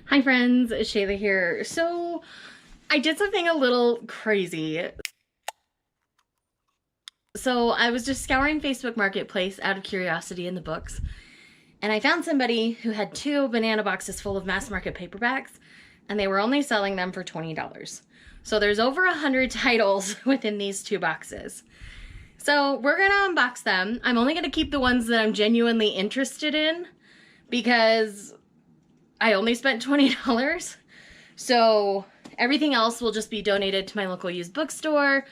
Hi friends, Shayla here. So I did something a little crazy. So I was just scouring Facebook Marketplace out of curiosity in the books, and I found somebody who had 2 banana boxes full of mass market paperbacks, and they were only selling them for $20. So there's over 100 titles within these 2 boxes. So we're gonna unbox them. I'm only gonna keep the ones that I'm genuinely interested in because I only spent $20. So everything else will just be donated to my local used bookstore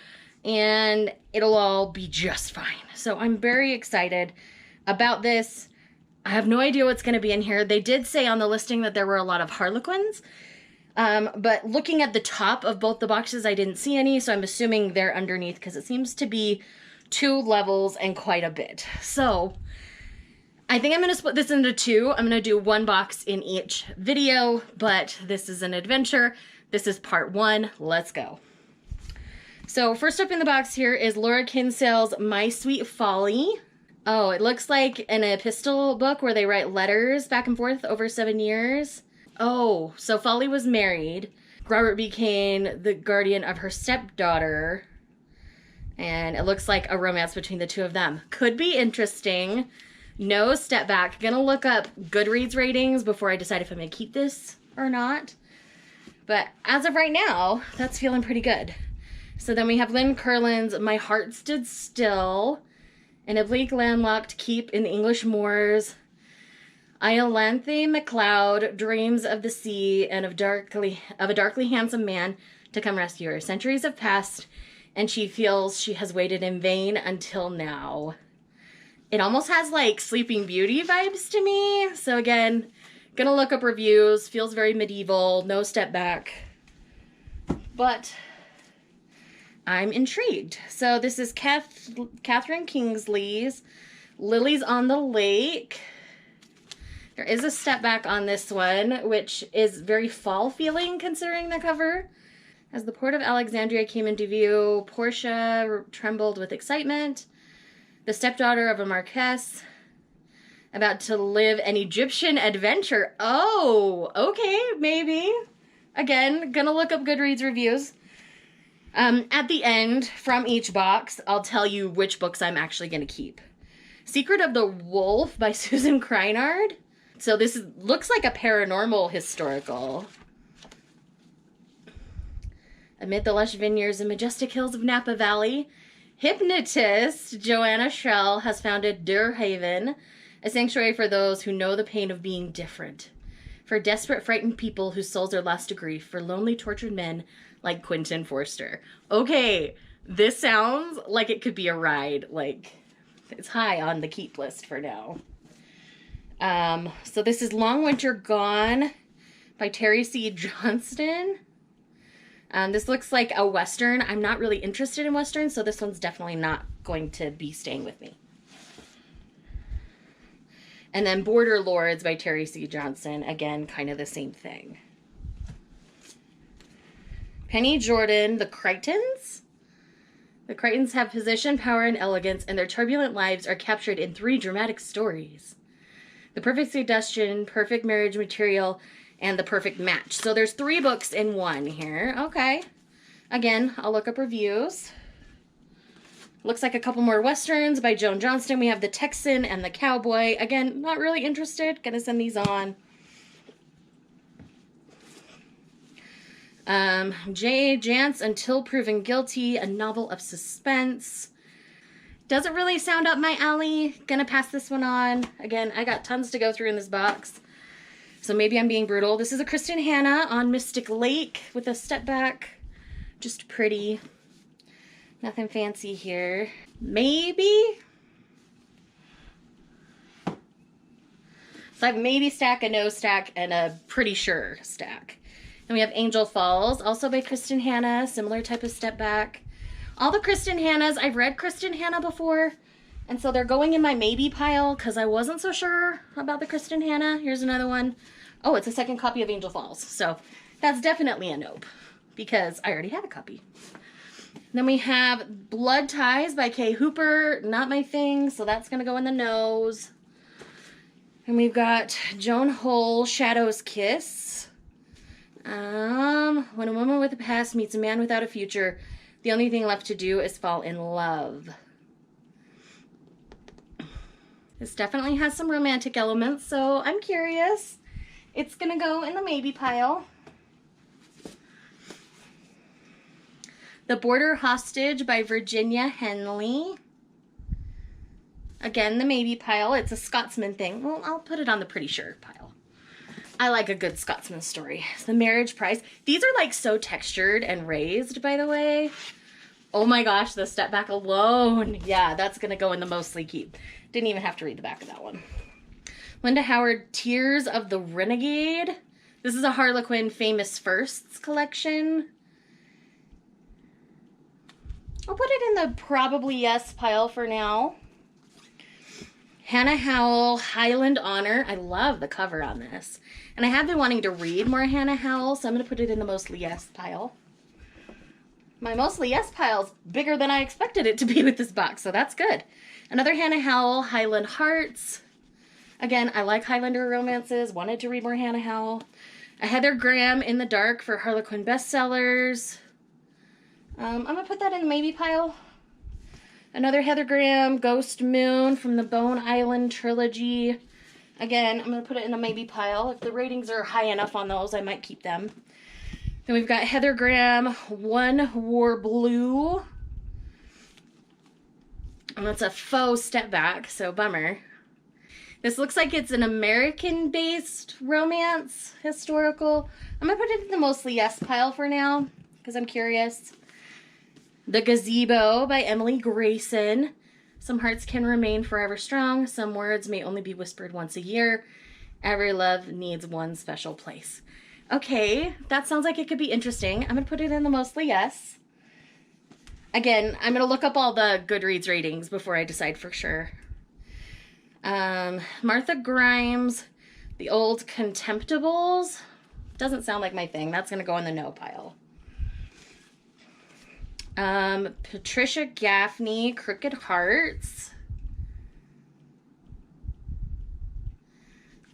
and it'll all be just fine. So I'm very excited about this. I have no idea what's going to be in here. They did say on the listing that there were a lot of Harlequins, but looking at the top of both the boxes, I didn't see any, so I'm assuming they're underneath because it seems to be 2 levels and quite a bit. So I think I'm going to split this into 2. I'm going to do 1 box in each video, but this is an adventure. This is part 1. Let's go. So first up in the box here is Laura Kinsale's My Sweet Folly. Oh, it looks like an epistle book where they write letters back and forth over 7 years. Oh, so Folly was married. Robert became the guardian of her stepdaughter. And it looks like a romance between the 2 of them. Could be interesting. No step back. Gonna look up Goodreads ratings before I decide if I'm gonna keep this or not. But as of right now, that's feeling pretty good. So then we have Lynn Curlin's My Heart Stood Still, In a Bleak Landlocked Keep in the English Moors. Iolanthe MacLeod dreams of the sea and of a darkly handsome man to come rescue her. Centuries have passed, and she feels she has waited in vain until now. It almost has like Sleeping Beauty vibes to me. So again, gonna look up reviews. Feels very medieval, no step back. But I'm intrigued. So this is Catherine Kingsley's Lilies on the Lake. There is a step back on this one, which is very fall feeling considering the cover. As the port of Alexandria came into view, Portia trembled with excitement. The stepdaughter of a marquess, about to live an Egyptian adventure. Oh, okay, maybe. Again, gonna look up Goodreads reviews. At the end, from each box, I'll tell you which books I'm actually gonna keep. Secret of the Wolf by Susan Kreinard. So this looks like a paranormal historical. Amid the lush vineyards and majestic hills of Napa Valley, hypnotist Joanna Schell has founded Der Haven, a sanctuary for those who know the pain of being different. For desperate, frightened people whose souls are lost to grief. For lonely, tortured men like Quentin Forster. Okay, this sounds like it could be a ride. Like, it's high on the keep list for now. So this is Long Winter Gone by Terry C. Johnston. This looks like a Western. I'm not really interested in Westerns, so this one's definitely not going to be staying with me. And then Border Lords by Terry C. Johnson. Again, kind of the same thing. Penny Jordan, The Crichtons. The Crichtons have position, power, and elegance, and their turbulent lives are captured in 3 dramatic stories. The Perfect Seduction, Perfect Marriage Material, and The Perfect Match. So there's 3 books in 1 here. Okay. Again, I'll look up reviews. Looks like a couple more Westerns by Joan Johnston. We have The Texan and The Cowboy. Again, not really interested. Gonna send these on. J. Jance, Until Proven Guilty, a novel of suspense. Doesn't really sound up my alley. Gonna pass this one on. Again, I got tons to go through in this box, so maybe I'm being brutal. This is a Kristen Hanna on Mystic Lake with a step back. Just pretty. Nothing fancy here. Maybe. So I have maybe stack, a no stack, and a pretty sure stack. And we have Angel Falls, also by Kristen Hanna. Similar type of step back. All the Kristen Hannas, I've read Kristen Hanna before, and so they're going in my maybe pile because I wasn't so sure about the Kristen Hanna. Here's another one. Oh, it's a second copy of Angel Falls. So that's definitely a nope because I already have a copy. Then we have Blood Ties by Kay Hooper. Not my thing, so that's going to go in the nose. And we've got Joan Hull, Shadow's Kiss. When a woman with a past meets a man without a future, the only thing left to do is fall in love. This definitely has some romantic elements, so I'm curious. It's gonna go in the maybe pile. The Border Hostage by Virginia Henley. Again, the maybe pile. It's a Scotsman thing. Well, I'll put it on the pretty sure pile. I like a good Scotsman story. The Marriage Price. These are like so textured and raised, by the way. Oh my gosh, the step back alone. Yeah, that's gonna go in the mostly keep. Didn't even have to read the back of that one. Linda Howard, Tears of the Renegade. This is a Harlequin Famous Firsts collection. I'll put it in the probably yes pile for now. Hannah Howell, Highland Honor. I love the cover on this. And I have been wanting to read more Hannah Howell, so I'm going to put it in the mostly yes pile. My mostly yes pile's bigger than I expected it to be with this box, so that's good. Another Hannah Howell, Highland Hearts. Again, I like Highlander romances. Wanted to read more Hannah Howell. A Heather Graham, In the Dark for Harlequin bestsellers. I'm going to put that in the maybe pile. Another Heather Graham, Ghost Moon from the Bone Island trilogy. Again, I'm going to put it in the maybe pile. If the ratings are high enough on those, I might keep them. Then we've got Heather Graham, One War Blue. And that's a faux step back, so bummer. This looks like it's an American-based romance, historical. I'm going to put it in the mostly yes pile for now, because I'm curious. The Gazebo by Emily Grayson. Some hearts can remain forever strong. Some words may only be whispered once a year. Every love needs one special place. Okay, that sounds like it could be interesting. I'm going to put it in the mostly yes. Again, I'm going to look up all the Goodreads ratings before I decide for sure. Martha Grimes, The Old Contemptibles. Doesn't sound like my thing. That's going to go in the no pile. Patricia Gaffney, Crooked Hearts.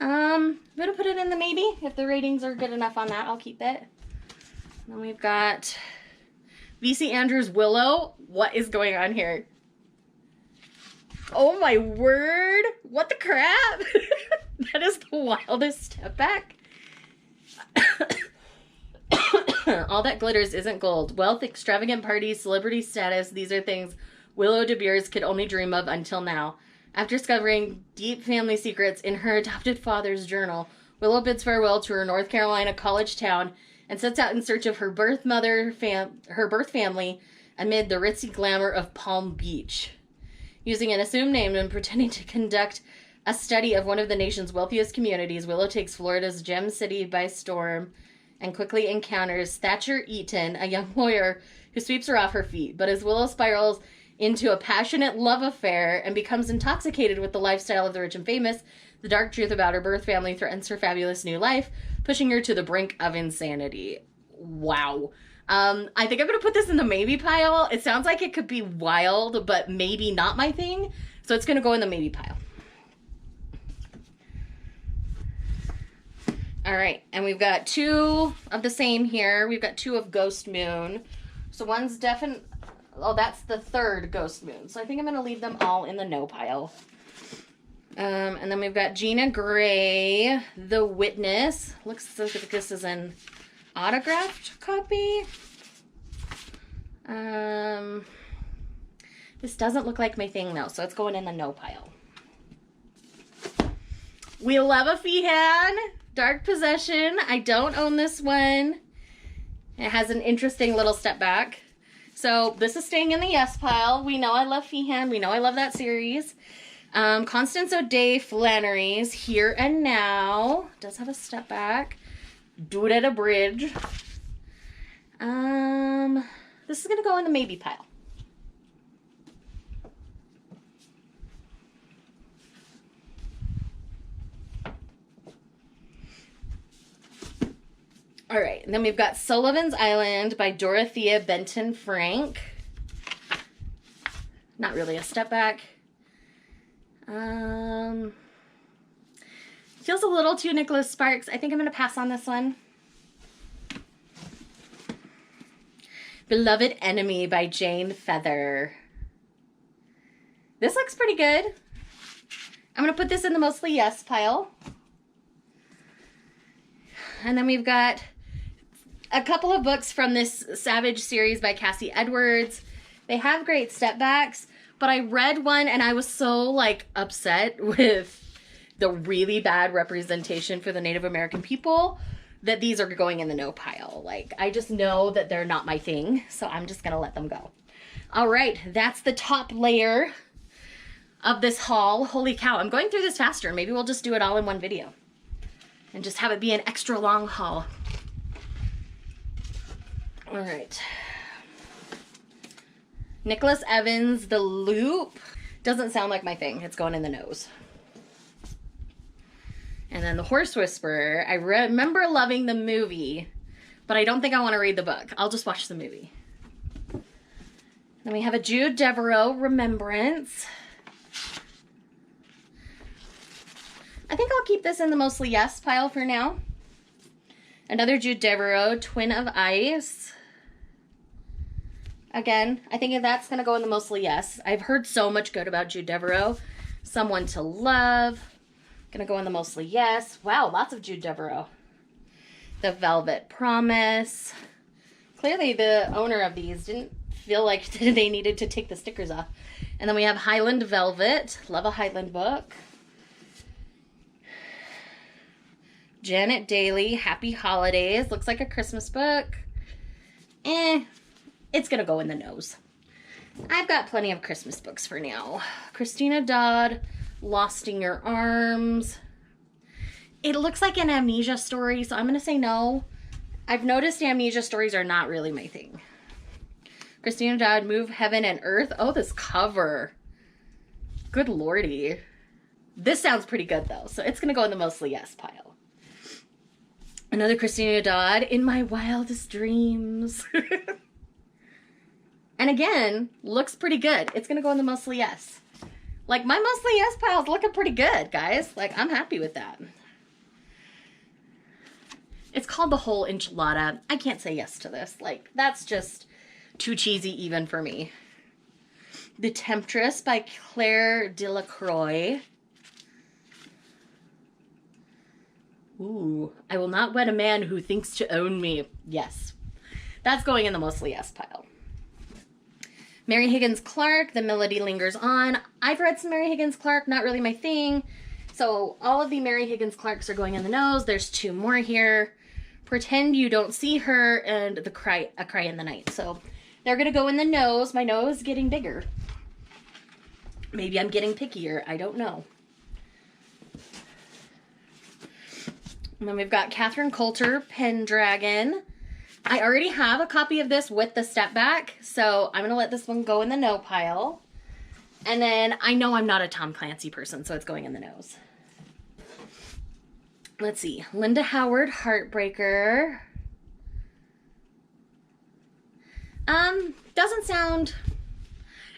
I'm going to put it in the maybe. If the ratings are good enough on that, I'll keep it. Then we've got V.C. Andrews, Willow. What is going on here? Oh my word. What the crap? That is the wildest step back. All that glitters isn't gold. Wealth, extravagant parties, celebrity status, these are things Willow de Beers could only dream of until now. After discovering deep family secrets in her adopted father's journal, Willow bids farewell to her North Carolina college town and sets out in search of her birth family amid the ritzy glamour of Palm Beach. Using an assumed name and pretending to conduct a study of one of the nation's wealthiest communities, Willow takes Florida's Gem City by storm and quickly encounters Thatcher Eaton, a young lawyer who sweeps her off her feet. But as Willow spirals into a passionate love affair and becomes intoxicated with the lifestyle of the rich and famous, the dark truth about her birth family threatens her fabulous new life, pushing her to the brink of insanity. Wow. I think I'm going to put this in the maybe pile. It sounds like it could be wild, but maybe not my thing. So it's going to go in the maybe pile. All right, and we've got two of the same here. We've got two of Ghost Moon. So one's definitely, oh, that's the third Ghost Moon. So I think I'm going to leave them all in the no pile. And then we've got Gina Gray, The Witness. Looks like this is an autographed copy. This doesn't look like my thing though, so it's going in the no pile. We Love a Feehan, Dark Possession. I don't own this one. It has an interesting little step back. So this is staying in the yes pile. We know I love Feehan. We know I love that series. Constance O'Day Flannery's Here and Now. Does have a step back. Do It at a Bridge. This is going to go in the maybe pile. All right, and then we've got Sullivan's Island by Dorothea Benton Frank. Not really a step back. Feels a little too Nicholas Sparks. I think I'm going to pass on this one. Beloved Enemy by Jane Feather. This looks pretty good. I'm going to put this in the mostly yes pile. And then we've got a couple of books from this Savage series by Cassie Edwards. They have great step backs, but I read one and I was so like upset with the really bad representation for the Native American people that these are going in the no pile. Like, I just know that they're not my thing, so I'm just gonna let them go. All right, that's the top layer of this haul. Holy cow, I'm going through this faster. Maybe we'll just do it all in one video and just have it be an extra long haul. All right. Nicholas Evans, The Loop. Doesn't sound like my thing. It's going in the nose. And then The Horse Whisperer. I remember loving the movie, but I don't think I want to read the book. I'll just watch the movie. Then we have a Jude Devereaux, Remembrance. I think I'll keep this in the mostly yes pile for now. Another Jude Devereaux, Twin of Ice. Again, I think that's going to go in the mostly yes. I've heard so much good about Jude Devereaux. Someone to Love. Going to go in the mostly yes. Wow, lots of Jude Devereaux. The Velvet Promise. Clearly the owner of these didn't feel like they needed to take the stickers off. And then we have Highland Velvet. Love a Highland book. Janet Daly, Happy Holidays. Looks like a Christmas book. It's gonna go in the nose. I've got plenty of Christmas books for now. Christina Dodd, Lost in Your Arms. It looks like an amnesia story, so I'm gonna say no. I've noticed amnesia stories are not really my thing. Christina Dodd, Move Heaven and Earth. Oh, this cover. Good lordy. This sounds pretty good though, so it's gonna go in the mostly yes pile. Another Christina Dodd, In My Wildest Dreams. And again, looks pretty good. It's going to go in the mostly yes. Like, my mostly yes pile's looking pretty good, guys. Like, I'm happy with that. It's called The Whole Enchilada. I can't say yes to this. Like, that's just too cheesy even for me. The Temptress by Claire Delacroix. Ooh, I Will Not Wed a Man Who Thinks to Own Me. Yes. That's going in the mostly yes pile. Mary Higgins Clark, The Melody Lingers On. I've read some Mary Higgins Clark, not really my thing. So all of the Mary Higgins Clarks are going in the nose. There's two more here. Pretend You Don't See Her and A Cry in the Night. So they're going to go in the nose. My nose is getting bigger. Maybe I'm getting pickier. I don't know. And then we've got Catherine Coulter, Pendragon. I already have a copy of this with the step back, so I'm going to let this one go in the no pile. And then I know I'm not a Tom Clancy person, so it's going in the nose. Let's see. Linda Howard, Heartbreaker. Doesn't sound...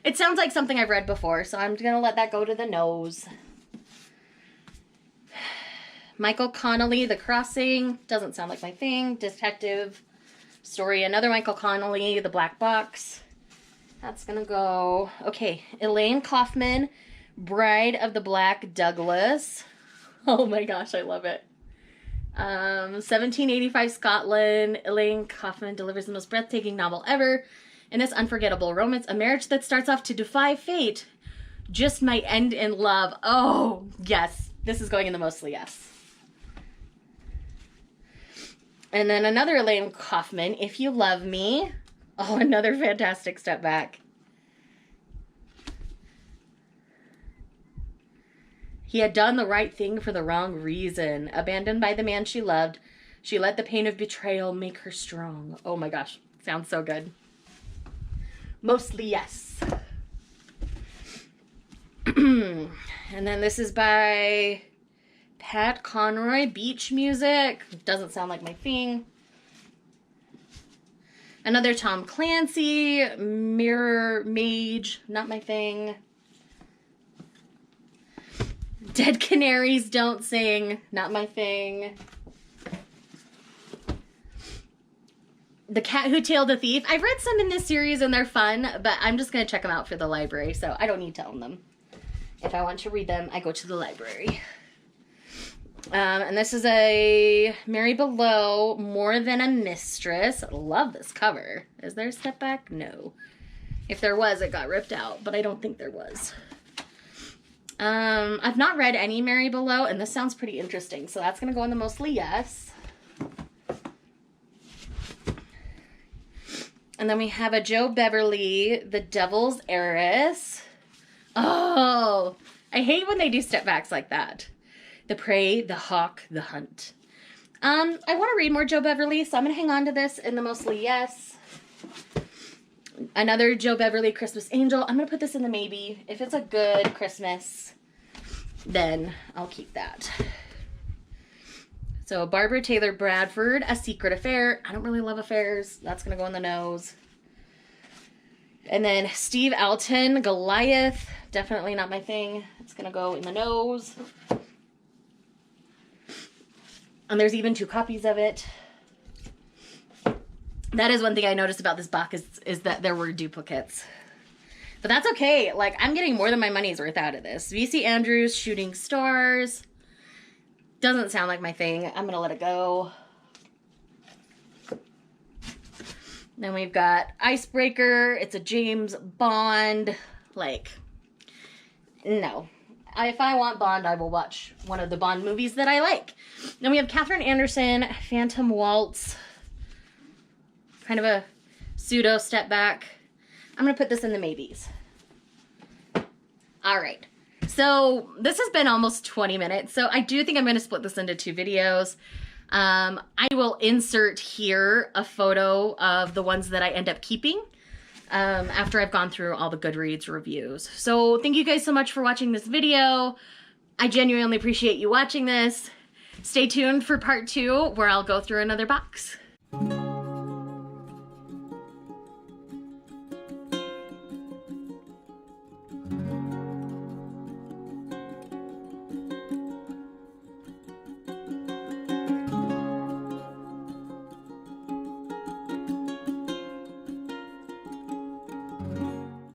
It sounds like something I've read before, so I'm going to let that go to the nose. Michael Connelly, The Crossing. Doesn't sound like my thing. Detective story. Another Michael Connelly, The Black Box. That's going to go. Okay. Elaine Kaufman, Bride of the Black Douglas. Oh my gosh, I love it. 1785 Scotland. Elaine Kaufman delivers the most breathtaking novel ever. In this unforgettable romance, a marriage that starts off to defy fate just might end in love. Oh, yes. This is going in the mostly yes. And then another Elaine Kaufman, If You Love Me. Oh, another fantastic step back. He had done the right thing for the wrong reason. Abandoned by the man she loved, she let the pain of betrayal make her strong. Oh my gosh, sounds so good. Mostly yes. And then this is by Pat Conroy, Beach Music. Doesn't sound like my thing. Another Tom Clancy, Mirror Mage. Not my thing. Dead Canaries Don't Sing. Not my thing. The Cat Who Tailed a Thief. I've read some in this series and they're fun, but I'm just going to check them out for the library, so I don't need to own them. If I want to read them, I go to the library. And this is a Mary Below, More Than a Mistress. Love this cover. Is there a step back? No. If there was, it got ripped out, but I don't think there was. I've not read any Mary Below, and this sounds pretty interesting, so that's going to go in the mostly yes. And then we have a Joe Beverly, The Devil's Heiress. Oh, I hate when they do step backs like that. The Prey, the Hawk, the Hunt. I want to read more Joe Beverly, so I'm going to hang on to this in the mostly yes. Another Joe Beverly Christmas Angel. I'm going to put this in the maybe. If it's a good Christmas, then I'll keep that. So Barbara Taylor Bradford, A Secret Affair. I don't really love affairs. That's going to go in the nose. And then Steve Alton, Goliath. Definitely not my thing. It's going to go in the nose. And there's even 2 copies of it. That is one thing I noticed about this box is that there were duplicates. But that's okay. Like, I'm getting more than my money's worth out of this. V.C. Andrews, Shooting Stars. Doesn't sound like my thing. I'm going to let it go. Then we've got Icebreaker. It's a James Bond. Like, no. If I want Bond, I will watch one of the Bond movies that I like. Then we have Katherine Anderson, Phantom Waltz. Kind of a pseudo step back. I'm going to put this in the maybes. All right. So this has been almost 20 minutes. So I do think I'm going to split this into 2 videos. I will insert here a photo of the ones that I end up keeping after I've gone through all the Goodreads reviews. So thank you guys so much for watching this video. I genuinely appreciate you watching this. Stay tuned for part 2 where I'll go through another box.